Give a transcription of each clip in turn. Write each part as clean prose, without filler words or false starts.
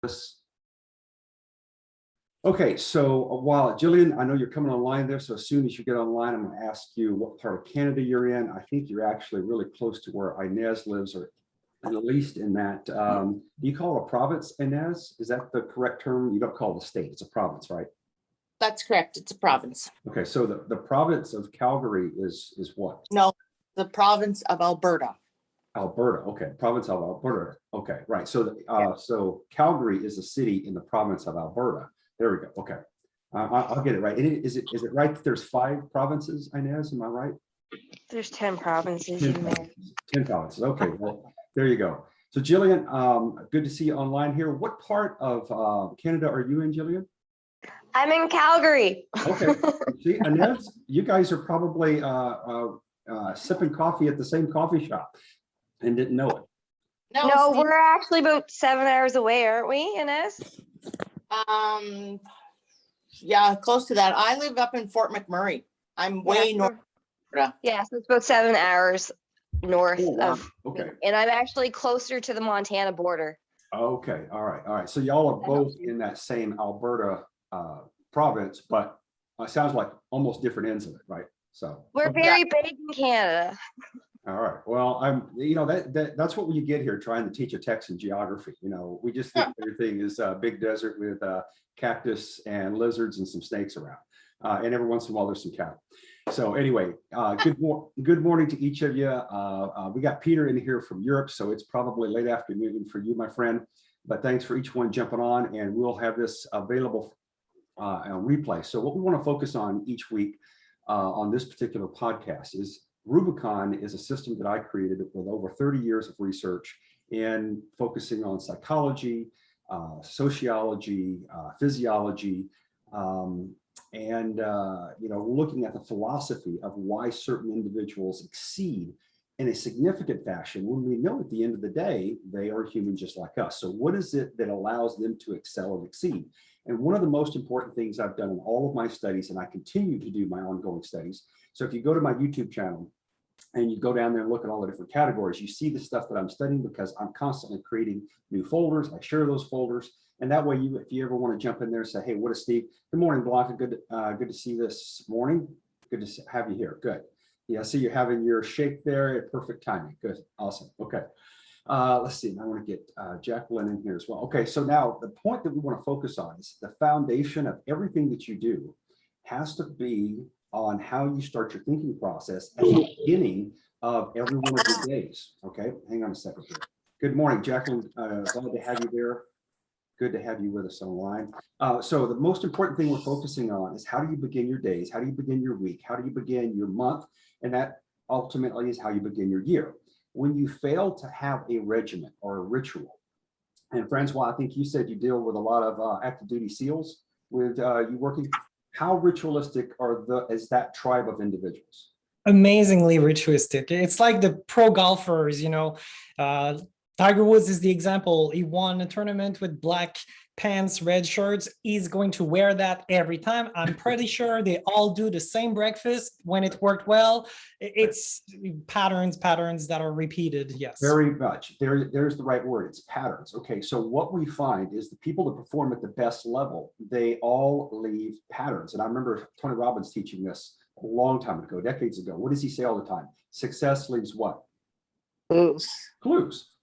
this. Okay, so while Jillian, I know you're coming online there, so as soon as you get online, I'm going to ask you what part of Canada you're in. I think you're actually really close to where Inez lives, or at least in that. Do you call it a province, Inez? Is that the correct term? You don't call it a state, it's a province, right? That's correct. It's a province. Okay, so the province of Calgary is what? No, the province of Alberta. Alberta, okay, province of Alberta. Okay, right. So so Calgary is a city in the province of Alberta. There we go. Okay, I'll get it right. And is it right that there's 5 provinces, Inez? Am I right? There's 10 provinces 10 in there. provinces. 10 provinces. Okay, well, there you go. So Jillian, good to see you online here. What part of Canada are you in, Jillian? I'm in Calgary. Okay. See, Inez, you guys are probably sipping coffee at the same coffee shop and didn't know it. No, we're actually about 7 hours away, aren't we, Inez? Yeah, close to that. I live up in Fort McMurray. I'm way north. Yeah, so it's about 7 hours north of. Okay. And I'm actually closer to the Montana border. Okay. All right. All right. So y'all are both in that same Alberta province, but it sounds like almost different ends of it, right? So we're very big in Canada. All right. Well, that's what you get here trying to teach a Texan geography. You know, we just think everything is a big desert with cactus and lizards and some snakes around. And every once in a while there's some cattle. So anyway, good morning to each of you. We got Peter in here from Europe, so it's probably late afternoon for you, my friend. But thanks for each one jumping on, and we'll have this available on replay. So what we want to focus on each week on this particular podcast is Rubicon is a system that I created with over 30 years of research in focusing on psychology, sociology, physiology, and looking at the philosophy of why certain individuals exceed in a significant fashion when we know at the end of the day they are human just like us. So what is it that allows them to excel and exceed? And one of the most important things I've done in all of my studies, and I continue to do my ongoing studies. So if you go to my YouTube channel and you go down there and look at all the different categories, you see the stuff that I'm studying because I'm constantly creating new folders. I share those folders. And that way, if you ever want to jump in there and say, hey, what is Steve? Good morning, Blanca. Good to see you this morning. Good to have you here. Good. Yeah, I see you're having your shake there at perfect timing. Good. Awesome. Okay. Let's see. I want to get Jacqueline in here as well. Okay. So now the point that we want to focus on is the foundation of everything that you do has to be on how you start your thinking process at the beginning of every one of your days. Okay. Hang on a second here. Good morning, Jacqueline. Glad to have you there. Good to have you with us online. So the most important thing we're focusing on is how do you begin your days? How do you begin your week? How do you begin your month? And that ultimately is how you begin your year. When you fail to have a regimen or a ritual, and Francois, I think you said you deal with a lot of active duty SEALs with you working. How ritualistic is that tribe of individuals? Amazingly ritualistic. It's like the pro golfers, Tiger Woods is the example. He won a tournament with black pants, red shirts. He's going to wear that every time. I'm pretty sure they all do the same breakfast when it worked well. It's patterns that are repeated. Yes. Very much. There's the right word. It's patterns. Okay. So what we find is the people that perform at the best level, they all leave patterns. And I remember Tony Robbins teaching this a long time ago, decades ago. What does he say all the time? Success leaves what? Clues.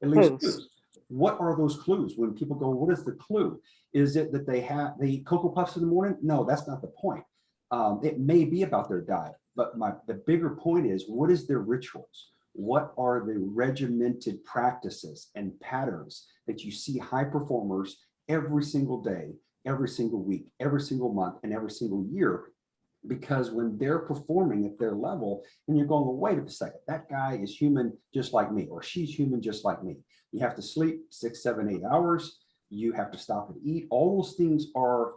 It leaves clues. What are those clues? When people go, what is the clue? Is it that they eat Cocoa Puffs in the morning? No, that's not the point. It may be about their diet, but the bigger point is, what is their rituals? What are the regimented practices and patterns that you see high performers every single day, every single week, every single month, and every single year? Because when they're performing at their level, and you're going, well, wait a second, that guy is human just like me, or she's human just like me. You have to sleep 6, 7, 8 hours. You have to stop and eat. All those things are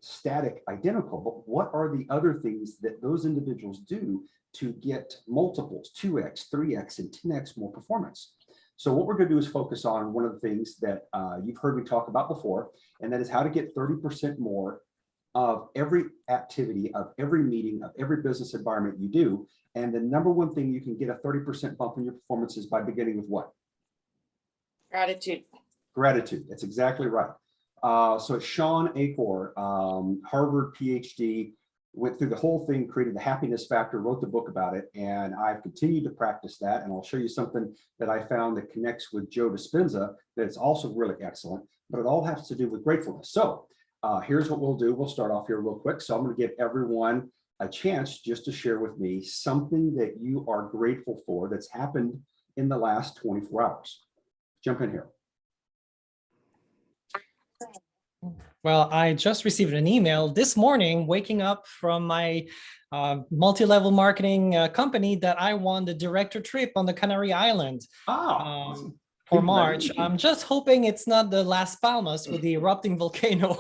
static, identical. But what are the other things that those individuals do to get multiples, 2x, 3x, and 10x more performance? So what we're going to do is focus on one of the things that you've heard me talk about before, and that is how to get 30% more of every activity, of every meeting, of every business environment you do. And the number one thing you can get a 30% bump in your performance is by beginning with what? Gratitude. Gratitude. That's exactly right. So it's Sean Acor, Harvard PhD, went through the whole thing, created the happiness factor, wrote the book about it, and I've continued to practice that. And I'll show you something that I found that connects with Joe Dispenza that's also really excellent, but it all has to do with gratefulness. So here's what we'll do. We'll start off here real quick. So I'm going to give everyone a chance just to share with me something that you are grateful for that's happened in the last 24 hours. Jump in here. Well, I just received an email this morning, waking up from my multi-level marketing company that I won the director trip on the Canary Island Awesome. for March. I'm just hoping it's not the Las Palmas with the erupting volcano.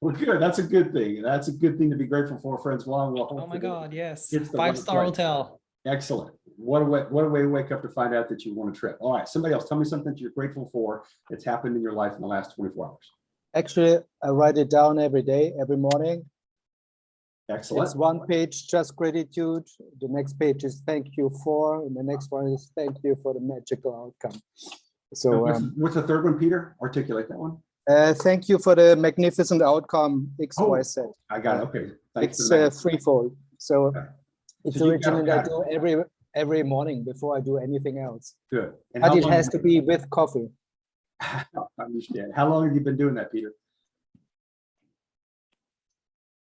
Well, good. That's a good thing. That's a good thing to be grateful for, friends. Well, Oh my God, yes. It's the 5-star right hotel. Excellent. What a way to wake up to find out that you won a trip. All right, somebody else, tell me something that you're grateful for that's happened in your life in the last 24 hours. Actually, I write it down every day, every morning. Excellent. It's one page, just gratitude. The next page is thank you for, and the next one is thank you for the magical outcome. So what's the third one, Peter? Articulate that one. thank you for the magnificent outcome, X, Y, Z. I got it. Okay. Thanks It's for that. threefold. So Okay. it's So a you've got a regimen that I pattern. do every morning before I do anything else. Good. And But how it long- has to be with coffee. I understand. How long have you been doing that, Peter?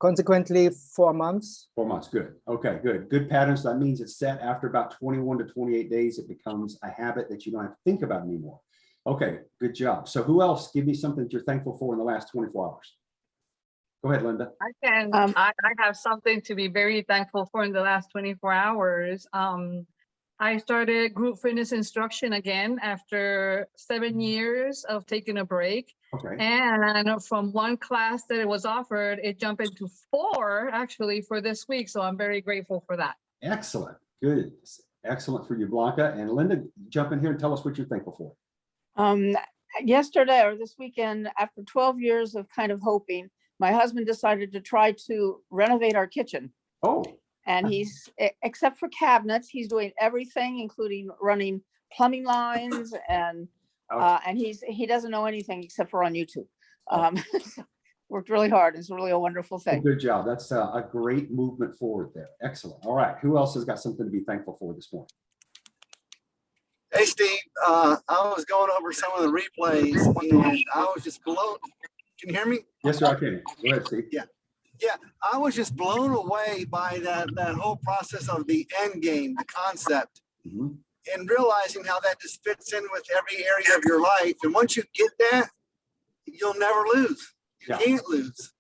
Consequently, 4 months. 4 months. Good. Okay, good. Good patterns. That means it's set after about 21 to 28 days. It becomes a habit that you don't have to think about anymore. Okay, good job. So who else? Give me something that you're thankful for in the last 24 hours. Go ahead, Linda. I can. I have something to be very thankful for in the last 24 hours. I started group fitness instruction again after 7 years of taking a break. Okay. And from one class that it was offered, it jumped into 4 actually for this week. So I'm very grateful for that. Excellent. Good. Excellent for you, Blanca. And Linda, jump in here and tell us what you're thankful for. Yesterday or this weekend, after 12 years of kind of hoping, my husband decided to try to renovate our kitchen. Oh, And he's, except for cabinets, he's doing everything, including running plumbing lines and he doesn't know anything except for on YouTube. So worked really hard. It's really a wonderful thing. good job. That's a great movement forward there. Excellent. All right. Who else has got something to be thankful for this morning? Hey, Steve, I was going over some of the replays and I was just blown. Can you hear me? Yes, sir, I can. Go ahead, Steve. Yeah, I was just blown away by that whole process of the end game, the concept, and realizing how that just fits in with every area of your life. And once you get that, you'll never lose. You can't lose.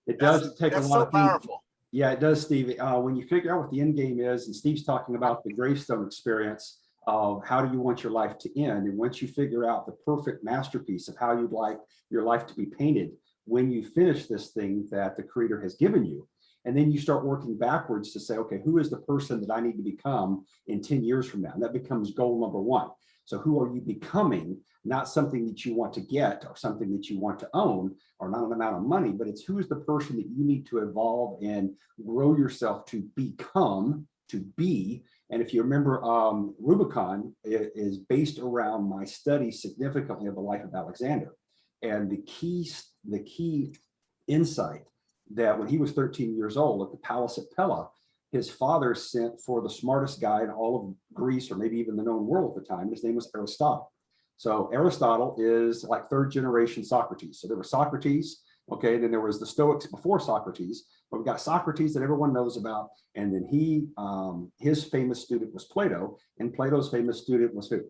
It does take a That's lot so of people. powerful. Yeah, it does, Steve. When you figure out what the end game is, and Steve's talking about the gravestone experience of how do you want your life to end, and once you figure out the perfect masterpiece of how you'd like your life to be painted when you finish this thing that the creator has given you, and then you start working backwards to say, okay, who is the person that I need to become in 10 years from now? And that becomes goal number 1. So who are you becoming? Not something that you want to get or something that you want to own or not an amount of money, but it's who is the person that you need to evolve and grow yourself to become, to be. And if you remember, Rubicon is based around my study significantly of the life of Alexander. And the key insight that when he was 13 years old at the palace at Pella, his father sent for the smartest guy in all of Greece, or maybe even the known world at the time. His name was Aristotle. So Aristotle is like 3rd generation Socrates. So there was Socrates, okay, then there was the Stoics before Socrates, but we've got Socrates that everyone knows about. And then his famous student was Plato, and Plato's famous student was who?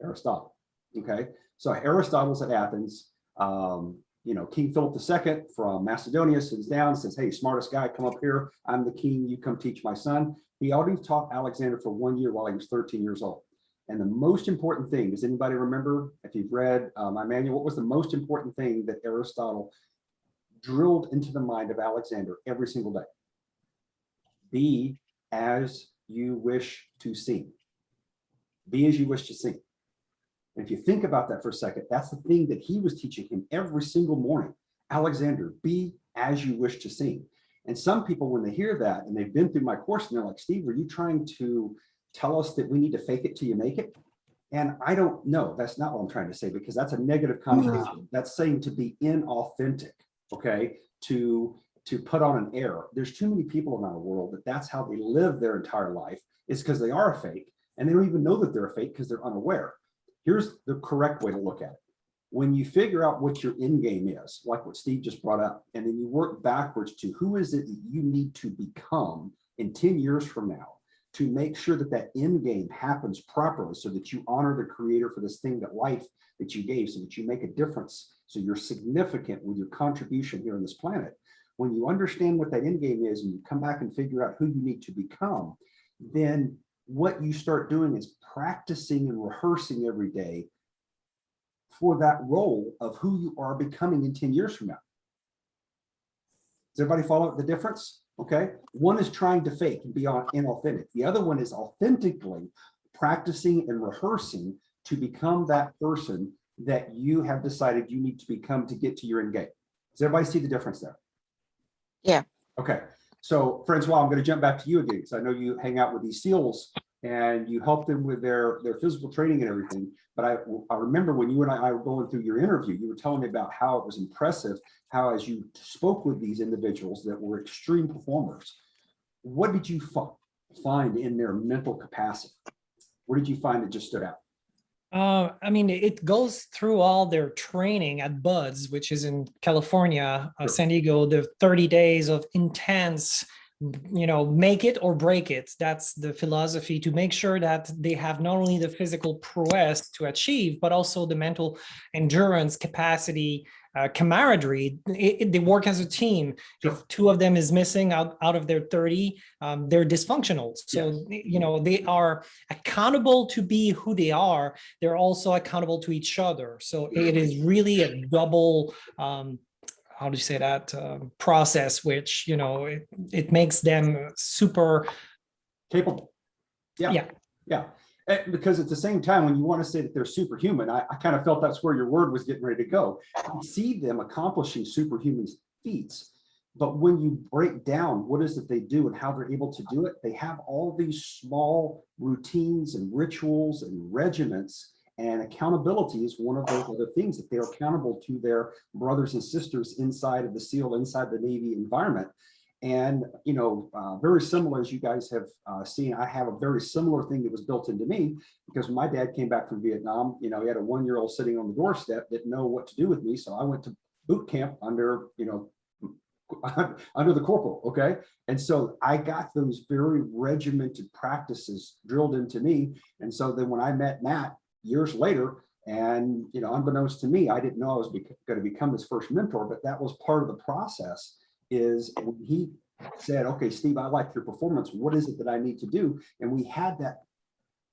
Aristotle, okay? So Aristotle's at Athens. King Philip II from Macedonia sits down, says, hey, smartest guy, come up here. I'm the king, you come teach my son. He already taught Alexander for 1 year while he was 13 years old. And the most important thing, does anybody remember, if you've read my manual, what was the most important thing that Aristotle drilled into the mind of Alexander every single day? Be as you wish to seem. Be as you wish to seem. And if you think about that for a second, that's the thing that he was teaching him every single morning. Alexander, be as you wish to seem. And some people, when they hear that and they've been through my course and they're like, Steve, are you trying to tell us that we need to fake it till you make it? And I don't know, that's not what I'm trying to say, because that's a negative connotation. That's saying to be inauthentic, okay? To put on an air. There's too many people around the world that that's how they live their entire life, is because they are a fake, and they don't even know that they're a fake because they're unaware. Here's the correct way to look at it. When you figure out what your end game is, like what Steve just brought up, and then you work backwards to who is it that you need to become in 10 years from now, to make sure that that end game happens properly, so that you honor the creator for this thing, that life that you gave, so that you make a difference, so you're significant with your contribution here on this planet. When you understand what that end game is and you come back and figure out who you need to become, then what you start doing is practicing and rehearsing every day for that role of who you are becoming in 10 years from now. Does everybody follow the difference? Okay. One is trying to fake and be inauthentic. The other one is authentically practicing and rehearsing to become that person that you have decided you need to become to get to your end game. Does everybody see the difference there? Yeah. Okay. So Francois, I'm going to jump back to you again, because I know you hang out with these SEALs and you help them with their physical training and everything. But I remember when you and I were going through your interview, you were telling me about how it was impressive, how as you spoke with these individuals that were extreme performers, what did you find in their mental capacity? What did you find that just stood out? I mean, it goes through all their training at Buds, which is in California, San Diego, the 30 days of intense, make it or break it. That's the philosophy, to make sure that they have not only the physical prowess to achieve, but also the mental endurance, capacity, camaraderie. They work as a team. Sure. If two of them is missing out of their 30, they're dysfunctional. So, yes. They are accountable to be who they are. They're also accountable to each other. So it is really a double, how do you say that, process, which, it makes them super Capable. Yeah. And because at the same time, when you want to say that they're superhuman, I kind of felt that's where your word was getting ready to go. You see them accomplishing superhuman feats, but when you break down what is it they do and how they're able to do it, they have all these small routines and rituals and regiments, and accountability is one of those other things, that they're accountable to their brothers and sisters inside of the SEAL, inside the Navy environment. And, very similar, as you guys have seen, I have a very similar thing that was built into me, because when my dad came back from Vietnam, he had a 1-year-old sitting on the doorstep, didn't know what to do with me. So I went to boot camp under, under the corporal. Okay. And so I got those very regimented practices drilled into me. And so then when I met Matt years later, and, unbeknownst to me, I didn't know I was going to become his first mentor, but that was part of the process. Is when he said, okay, Steve, I like your performance. What is it that I need to do? And we had that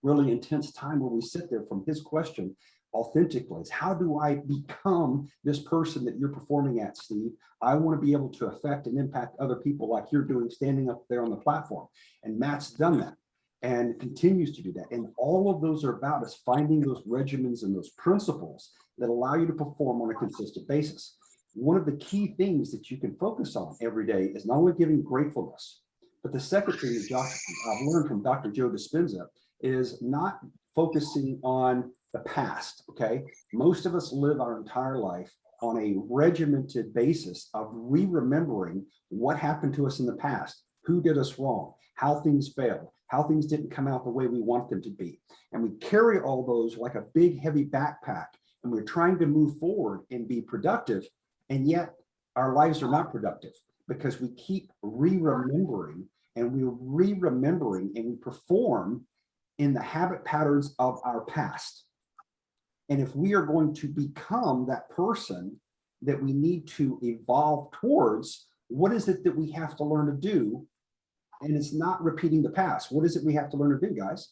really intense time where we sit there from his question authentically. Is how do I become this person that you're performing at, Steve? I want to be able to affect and impact other people like you're doing, standing up there on the platform. And Matt's done that and continues to do that. And all of those are about is finding those regimens and those principles that allow you to perform on a consistent basis. One of the key things that you can focus on every day is not only giving gratefulness, but the second thing that I've learned from Dr. Joe Dispenza is not focusing on the past, okay? Most of us live our entire life on a regimented basis of remembering what happened to us in the past, who did us wrong, how things failed, how things didn't come out the way we want them to be. And we carry all those like a big, heavy backpack, and we're trying to move forward and be productive. And yet our lives are not productive because we keep remembering and we perform in the habit patterns of our past. And if we are going to become that person that we need to evolve towards, what is it that we have to learn to do? And it's not repeating the past. What is it we have to learn to do, guys?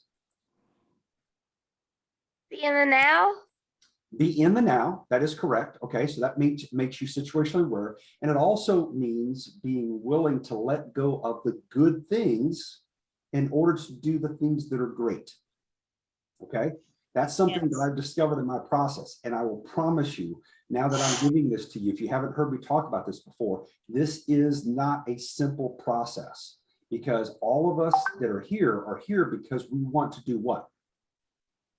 Be in the now. Be in the now. That is correct. Okay, so that makes you situationally aware. And it also means being willing to let go of the good things in order to do the things that are great. Okay, that's something that I've discovered in my process. And I will promise you, now that I'm giving this to you, if you haven't heard me talk about this before, this is not a simple process, because all of us that are here because we want to do what?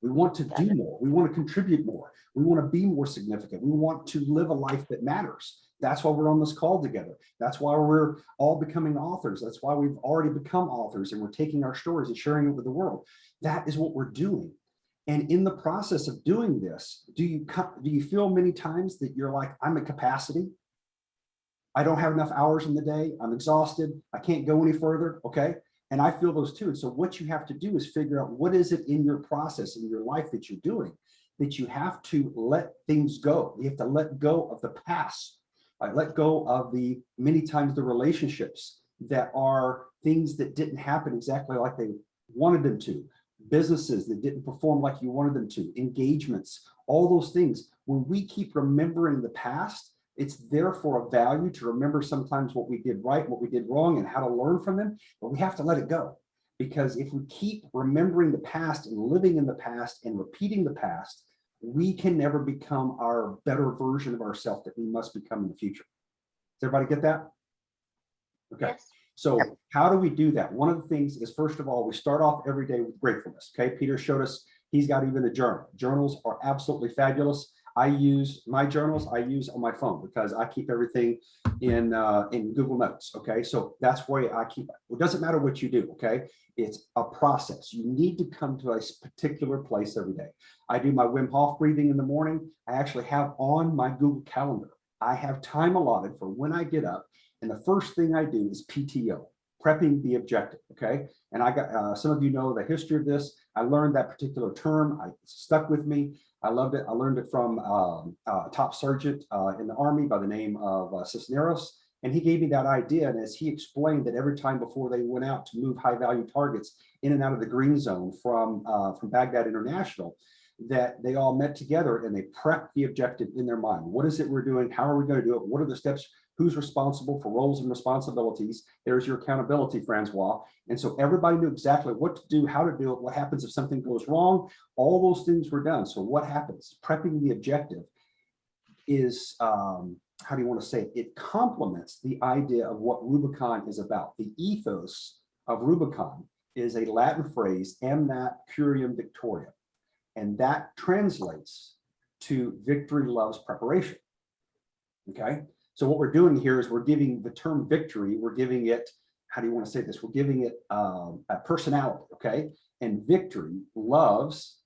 We want to do more. We want to contribute more. We want to be more significant. We want to live a life that matters. That's why we're on this call together. That's why we're all becoming authors. That's why we've already become authors and we're taking our stories and sharing it with the world. That is what we're doing. And in the process of doing this, do you feel many times that you're like, I'm at capacity? I don't have enough hours in the day. I'm exhausted. I can't go any further. Okay. And I feel those too. And so what you have to do is figure out what is it in your process, in your life that you're doing, that you have to let things go. You have to let go of the past. Let go of the many times the relationships that are things that didn't happen exactly like they wanted them to, businesses that didn't perform like you wanted them to, engagements, all those things. When we keep remembering the past, it's there for a value to remember sometimes what we did right, what we did wrong, and how to learn from them, but we have to let it go. Because if we keep remembering the past and living in the past and repeating the past, we can never become our better version of ourselves that we must become in the future. Does everybody get that? Okay. Yes. So how do we do that? One of the things is, first of all, we start off every day with gratefulness. Okay. Peter showed us, he's got even a journal. Journals are absolutely fabulous. I use my journals, I use on my phone because I keep everything in Google Notes. Okay. So that's where I keep it. It doesn't matter what you do. Okay. It's a process. You need to come to a particular place every day. I do my Wim Hof breathing in the morning. I actually have on my Google Calendar, I have time allotted for when I get up. And the first thing I do is PTO, prepping the objective. Okay. And I got some of you know the history of this. I learned that particular term. It stuck with me. I loved it. I learned it from a top sergeant in the Army by the name of Cisneros. And he gave me that idea. And as he explained that every time before they went out to move high value targets in and out of the green zone from Baghdad International, that they all met together and they prepped the objective in their mind. What is it we're doing? How are we going to do it? What are the steps? Who's responsible for roles and responsibilities? There's your accountability, Francois. And so everybody knew exactly what to do, how to do it, what happens if something goes wrong. All those things were done. So what happens? Prepping the objective is, how do you want to say it? It complements the idea of what Rubicon is about. The ethos of Rubicon is a Latin phrase, AMNAT CURIAM VICTORIAM. And that translates to victory loves preparation. Okay. So what we're doing here is we're giving the term victory, we're giving it, how do you want to say this? We're giving it a personality, okay? And victory loves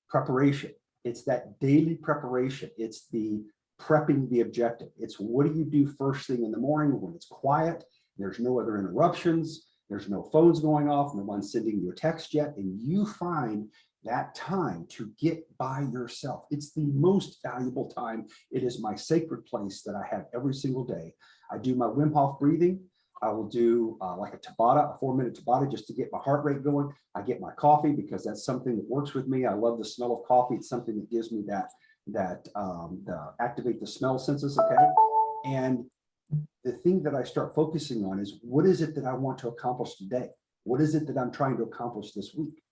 preparation. It's that daily preparation. It's the prepping the objective. It's what do you do first thing in the morning when it's quiet, there's no other interruptions, there's no phones going off, no one's sending you a text yet, and you find that time to get by yourself. It's the most valuable time. It is my sacred place that I have every single day. I do my Wim Hof breathing. I will do like a Tabata, a 4-minute Tabata just to get my heart rate going. I get my coffee because that's something that works with me. I love the smell of coffee. It's something that gives me that activate the smell senses, okay? And the thing that I start focusing on is what is it that I want to accomplish today? What is it that I'm trying to accomplish this week?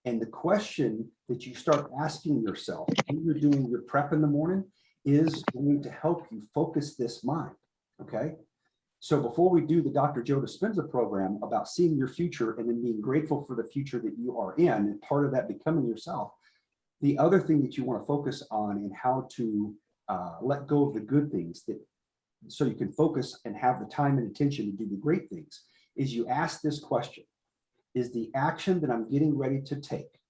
And the question that you start asking yourself when you're doing your prep in the morning is going to help you focus this mind, okay? So before we do the Dr. Joe Dispenza program about seeing your future and then being grateful for the future that you are in, and part of that becoming yourself, the other thing that you want to focus on in how to let go of the good things that so you can focus and have the time and attention to do the great things is you ask this question. Is the action that I'm getting ready to take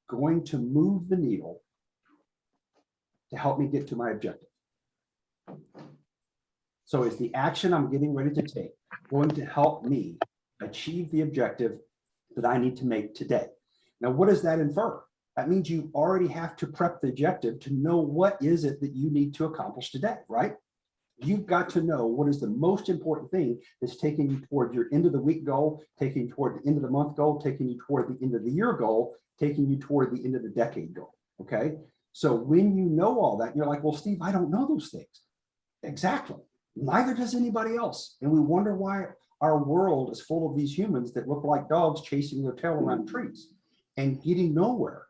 going to move the needle to help me get to my objective? So is the action I'm getting ready to take going to help me achieve the objective that I need to make today? Now, what does that infer? That means you already have to prep the objective to know what is it that you need to accomplish today, right? You've got to know what is the most important thing that's taking you toward your end of the week goal, taking you toward the end of the month goal, taking you toward the end of the year goal, taking you toward the end of the decade goal, okay? So when you know all that, you're like, well, Steve, I don't know those things. Exactly. Neither does anybody else. And we wonder why our world is full of these humans that look like dogs chasing their tail around trees and getting nowhere.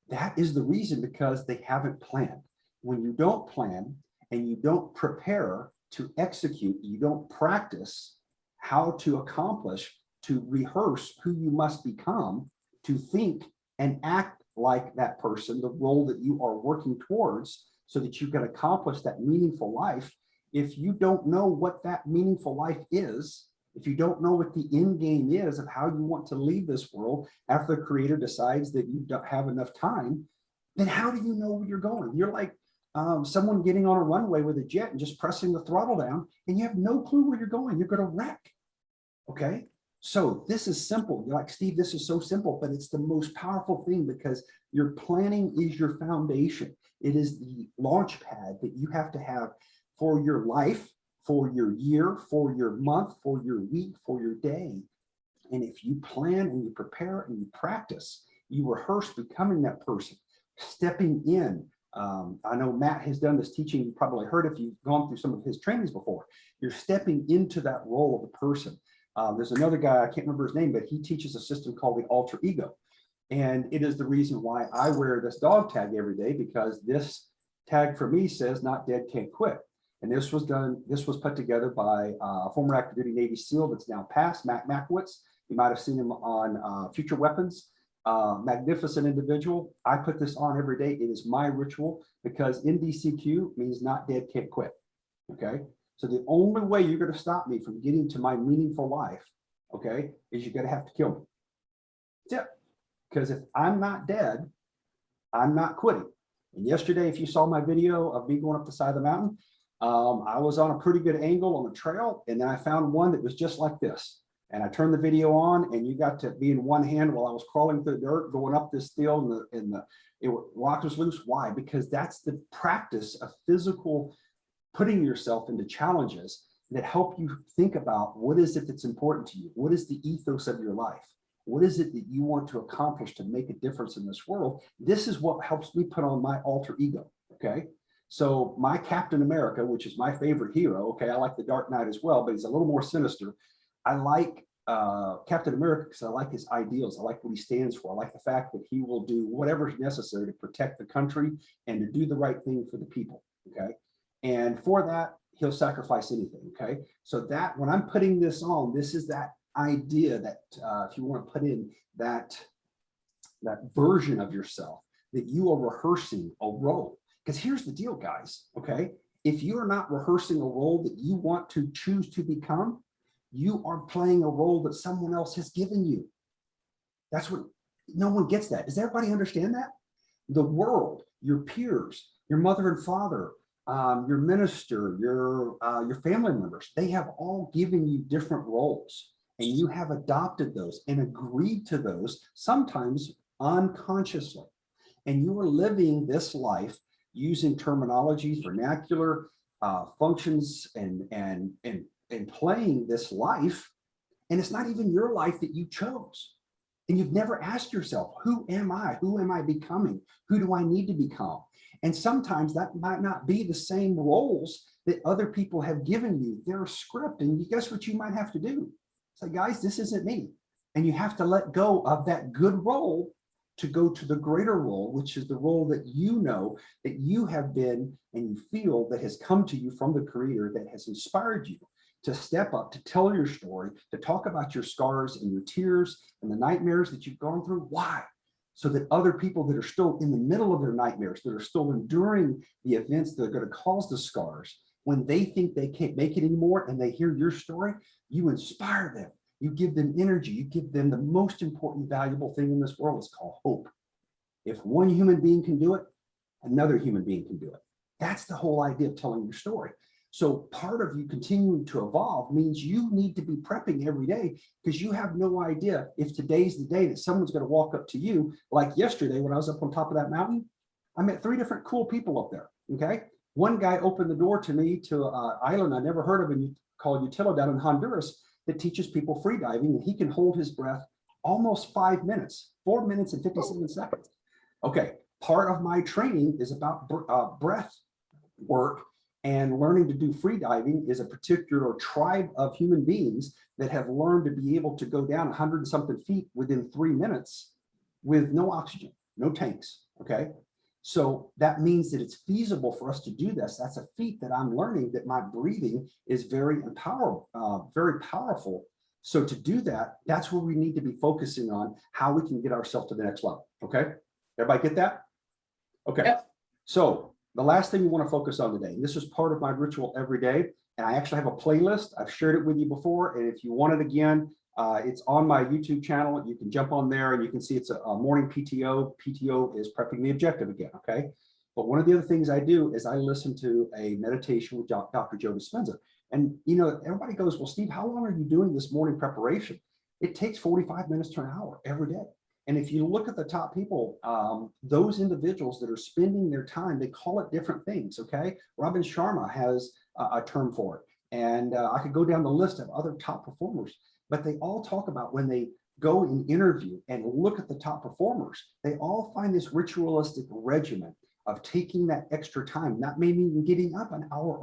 That is the reason, because they haven't planned. When you don't plan, and you don't prepare to execute, you don't practice how to accomplish, to rehearse who you must become, to think and act like that person, the role that you are working towards so that you can accomplish that meaningful life. If you don't know what that meaningful life is, if you don't know what the end game is of how you want to leave this world after the creator decides that you don't have enough time, then how do you know where you're going? You're like someone getting on a runway with a jet and just pressing the throttle down, and you have no clue where you're going. You're going to wreck. Okay. So this is simple. You're like, Steve, this is so simple, but it's the most powerful thing because your planning is your foundation. It is the launch pad that you have to have for your life, for your year, for your month, for your week, for your day. And if you plan and you prepare and you practice, you rehearse becoming that person, stepping in. I know Matt has done this teaching. You probably heard if you've gone through some of his trainings before. You're stepping into that role of the person. There's another guy, I can't remember his name, but he teaches a system called the alter ego. And it is the reason why I wear this dog tag every day, because this tag for me says not dead, can't quit. And this was put together by a former active duty Navy SEAL that's now passed, Matt Makowitz. You might have seen him on Future Weapons. Magnificent individual. I put this on every day. It is my ritual because NDCQ means not dead, can't quit. Okay. So the only way you're going to stop me from getting to my meaningful life, okay, is you're going to have to kill me. That's it. Because if I'm not dead, I'm not quitting. And yesterday, if you saw my video of me going up the side of the mountain, I was on a pretty good angle on the trail, and then I found one that was just like this. And I turned the video on, and you got to be in one hand while I was crawling through the dirt, going up this hill, and the rock was loose. Why? Because that's the practice of physical putting yourself into challenges that help you think about what is it that's important to you? What is the ethos of your life? What is it that you want to accomplish to make a difference in this world? This is what helps me put on my alter ego, okay? So my Captain America, which is my favorite hero, okay, I like the Dark Knight as well, but he's a little more sinister. I like Captain America because I like his ideals. I like what he stands for. I like the fact that he will do whatever is necessary to protect the country and to do the right thing for the people, okay? And for that, he'll sacrifice anything, okay? So that when I'm putting this on, this is that idea that if you want to put in that version of yourself, that you are rehearsing a role. Because here's the deal, guys, okay? If you are not rehearsing a role that you want to choose to become, you are playing a role that someone else has given you. That's what, no one gets that. Does everybody understand that? The world, your peers, your mother and father, your minister, your family members, they have all given you different roles, and you have adopted those and agreed to those, sometimes unconsciously. And you are living this life using terminologies, vernacular functions, and playing this life, and it's not even your life that you chose. And you've never asked yourself, who am I? Who am I becoming? Who do I need to become? And sometimes that might not be the same roles that other people have given you. They're a script, and guess what you might have to do? Say, guys, this isn't me. And you have to let go of that good role to go to the greater role, which is the role that you know that you have been and you feel that has come to you from the Creator, that has inspired you to step up, to tell your story, to talk about your scars and your tears and the nightmares that you've gone through. Why? So that other people that are still in the middle of their nightmares, that are still enduring the events that are going to cause the scars, when they think they can't make it anymore and they hear your story, you inspire them. You give them energy. You give them the most important, valuable thing in this world. Is called hope. If one human being can do it, another human being can do it. That's the whole idea of telling your story. So part of you continuing to evolve means you need to be prepping every day, because you have no idea if today's the day that someone's going to walk up to you. Like yesterday when I was up on top of that mountain, I met 3 different cool people up there, okay? One guy opened the door to me to an island I never heard of called Utilo down in Honduras that teaches people free diving, and he can hold his breath almost 5 minutes, 4 minutes and 57 seconds. Okay, part of my training is about breath work, and learning to do free diving is a particular tribe of human beings that have learned to be able to go down 100 and something feet within 3 minutes with no oxygen, no tanks, okay? So that means that it's feasible for us to do this. That's a feat that I'm learning, that my breathing is very powerful. So to do that, that's where we need to be focusing on how we can get ourselves to the next level, okay? Everybody get that? Okay. Yep. So the last thing we want to focus on today, and this is part of my ritual every day, and I actually have a playlist. I've shared it with you before, and if you want it again, it's on my YouTube channel. You can jump on there and you can see it's a morning PTO. PTO is prepping the objective again, okay? But one of the other things I do is I listen to a meditation with Dr. Joe Dispenza. And you know, everybody goes, well, Steve, how long are you doing this morning preparation? It takes 45 minutes to an hour every day. And if you look at the top people, those individuals that are spending their time, they call it different things, okay? Robin Sharma has a term for it. And I could go down the list of other top performers, but they all talk about when they go and interview and look at the top performers, they all find this ritualistic regimen of taking that extra time, not maybe even getting up an hour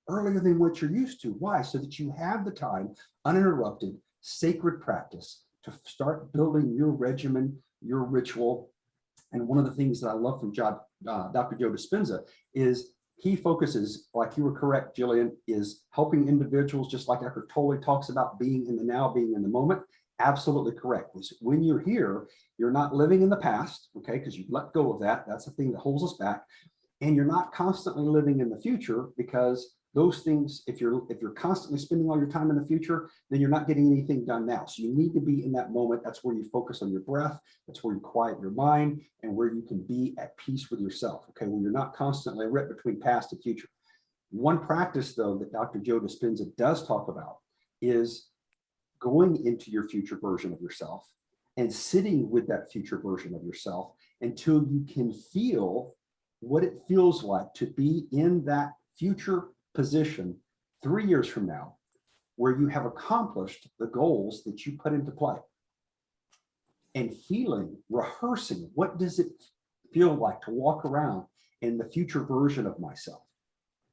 earlier than what you're used to. Why? So that you have the time, uninterrupted, sacred practice to start building your regimen, your ritual. And one of the things that I love from Dr. Joe Dispenza is he focuses, like you were correct, Jillian, is helping individuals, just like Eckhart Tolle talks about being in the now, being in the moment. Absolutely correct. When you're here, you're not living in the past, okay, because you've let go of that. That's the thing that holds us back. And you're not constantly living in the future, because those things, if you're constantly spending all your time in the future, then you're not getting anything done now. So you need to be in that moment. That's where you focus on your breath. That's where you quiet your mind and where you can be at peace with yourself, okay, when you're not constantly ripped between past and future. One practice, though, that Dr. Joe Dispenza does talk about is going into your future version of yourself and sitting with that future version of yourself until you can feel what it feels like to be in that future position 3 years from now, where you have accomplished the goals that you put into play. And feeling, rehearsing, what does it feel like to walk around in the future version of myself?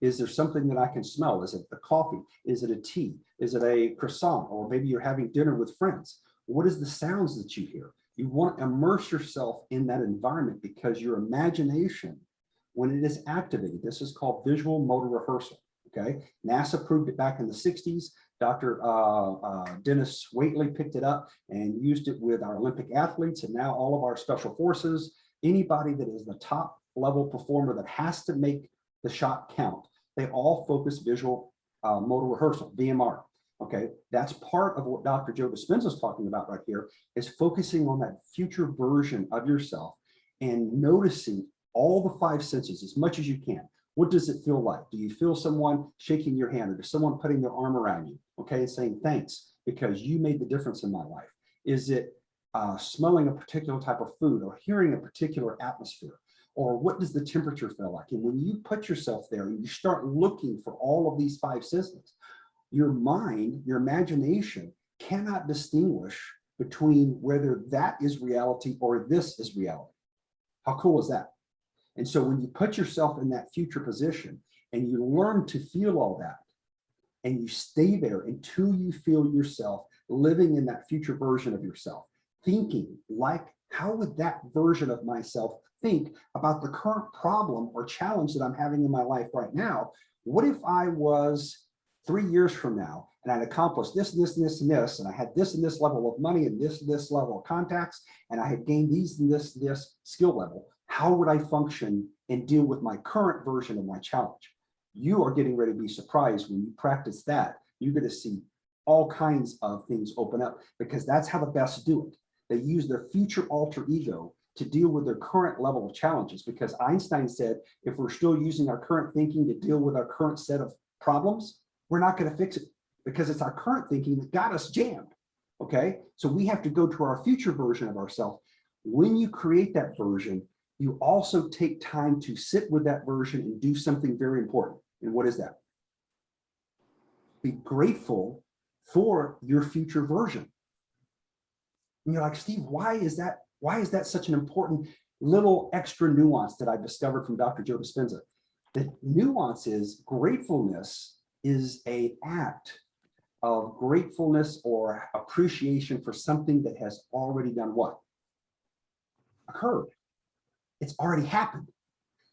Is there something that I can smell? Is it the coffee? Is it a tea? Is it a croissant? Or maybe you're having dinner with friends. What is the sounds that you hear? You want to immerse yourself in that environment, because your imagination, when it is activated, this is called visual motor rehearsal, okay? NASA proved it back in the 60s. Dr. Dennis Waitley picked it up and used it with our Olympic athletes, and now all of our special forces, anybody that is the top level performer that has to make the shot count, they all focus visual motor rehearsal, VMR. Okay, that's part of what Dr. Joe Dispenza is talking about right here, is focusing on that future version of yourself and noticing all the five senses as much as you can. What does it feel like? Do you feel someone shaking your hand, or is someone putting their arm around you, okay, and saying thanks because you made the difference in my life? Is it smelling a particular type of food, or hearing a particular atmosphere? Or what does the temperature feel like? And when you put yourself there and you start looking for all of these five senses, your mind, your imagination cannot distinguish between whether that is reality or this is reality. How cool is that? And so when you put yourself in that future position and you learn to feel all that, and you stay there until you feel yourself living in that future version of yourself, thinking like, how would that version of myself think about the current problem or challenge that I'm having in my life right now? What if I was 3 years from now and I'd accomplished this, this, and this, and this, and I had this and this level of money and this level of contacts, and I had gained these and this skill level? How would I function and deal with my current version of my challenge? You are getting ready to be surprised when you practice that. You're going to see all kinds of things open up, because that's how the best do it. They use their future alter ego to deal with their current level of challenges, because Einstein said, if we're still using our current thinking to deal with our current set of problems, we're not going to fix it, because it's our current thinking that got us jammed. Okay, so we have to go to our future version of ourselves. When you create that version, you also take time to sit with that version and do something very important. And what is that? Be grateful for your future version. And you're like, Steve, why is that such an important little extra nuance that I discovered from Dr. Joe Dispenza? The nuance is gratefulness is an act of gratefulness or appreciation for something that has already done what? Occurred. It's already happened.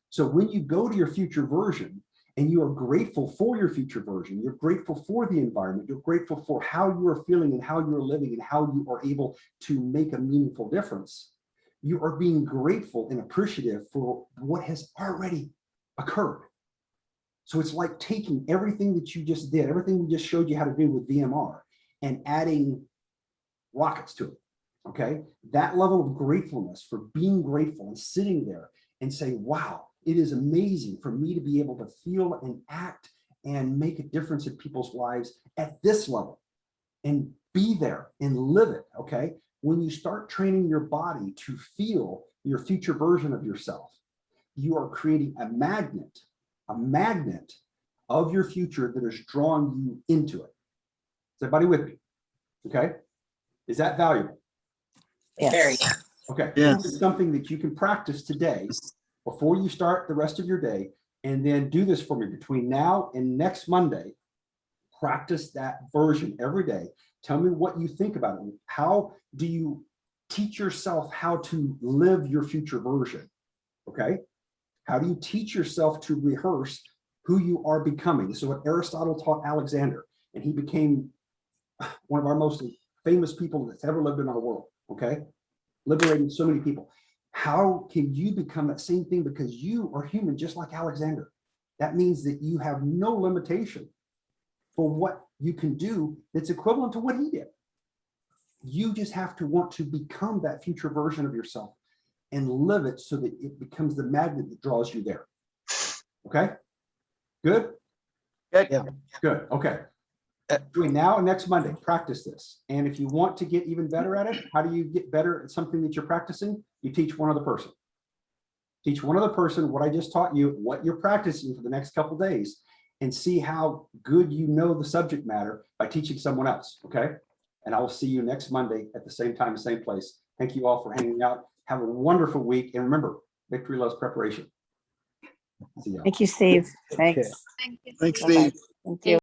So when you go to your future version and you are grateful for your future version, you're grateful for the environment, you're grateful for how you are feeling and how you're living and how you are able to make a meaningful difference, You are being grateful and appreciative for what has already occurred. So it's like taking everything that you just did, everything we just showed you how to do with VMR, and adding rockets to it. Okay, that level of gratefulness for being grateful and sitting there and say, wow, it is amazing for me to be able to feel and act and make a difference in people's lives at this level and be there and live it. Okay, when you start training your body to feel your future version of yourself, you are creating a magnet of your future that is drawing you into it. Is everybody with me? Okay, is that valuable? Yes. Okay, Yes. this is something that you can practice today before you start the rest of your day, and then do this for me between now and next Monday. Practice that version every day. Tell me what you think about it. How do you teach yourself how to live your future version? Okay, how do you teach yourself to rehearse who you are becoming? This is what Aristotle taught Alexander, and he became one of our most famous people that's ever lived in our world. Okay, liberating so many people. How can you become that same thing? Because you are human, just like Alexander. That means that you have no limitation for what you can do that's equivalent to what he did. You just have to want to become that future version of yourself and live it so that it becomes the magnet that draws you there. Okay, good? Good. Yeah. Good, okay. Between now and next Monday, practice this. And if you want to get even better at it, how do you get better at something that you're practicing? You teach one other person. Teach one other person what I just taught you, what you're practicing for the next couple of days, and see how good you know the subject matter by teaching someone else, okay? And I will see you next Monday at the same time, same place. Thank you all for hanging out. Have a wonderful week. And remember, victory loves preparation. See y'all. Thank you, Steve. Thanks. Thanks, Bye-bye. Steve. Thank you.